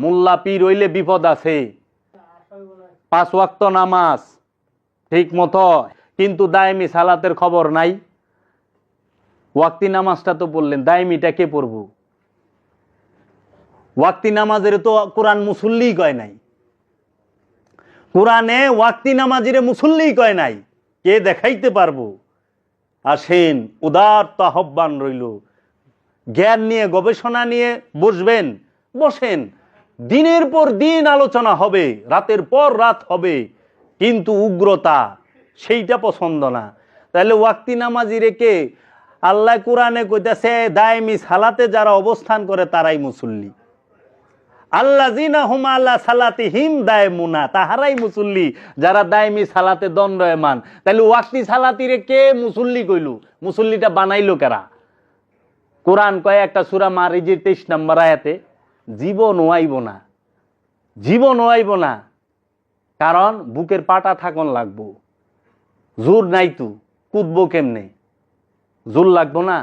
মোল্লা পীর হইলে বিপদ আছে। 5 ওয়াক্ত নামাজ ঠিক মতো, কিন্তু দায়মি সালাতের খবর নাই। ওয়াক্তি নামাজটা তো বললেন, দায়মিটা কে পড়ব? ওয়াক্তি নামাজের তো কোরআন মুসল্লি কয় নাই। কোরআনে ওয়াক্তি নামাজের মুসল্লি কয় নাই। কে দেখাইতে পারবো? আসেন, উদার আহ্বান রইল, জ্ঞান নিয়ে গবেষণা নিয়ে বসবেন, বসেন, দিনের পর দিন আলোচনা হবে, রাতের পর রাত হবে, কিন্তু উগ্রতা সেইটা পছন্দ না। তাহলে ওয়াক্তি নামাজি রেখে আল্লাহ কোরআনে কইতাছে দায়মি সালাতে যারা অবস্থান করে তারাই মুসল্লি। আল্লাযিনা হুম আলা সালাতিহিম দায়মুনা, তাহারাই মুসল্লি যারা দায়মি সালাতে দণ্ডায়মান। তাহলে ওয়াক্তি সালাতিরে কে মুসল্লি কইল? মুসল্লিটা বানাইলো কারা? কোরআন কয় একটা সূরা মারিজের 23 নম্বর আয়াতে, জীবন ওয়াইব না, জীবন ওয়াইব না, কারণ বুকের পাটা থাকন লাগবো, জোর নাই তো, কুদবো কেমনে, জোর লাগবো না।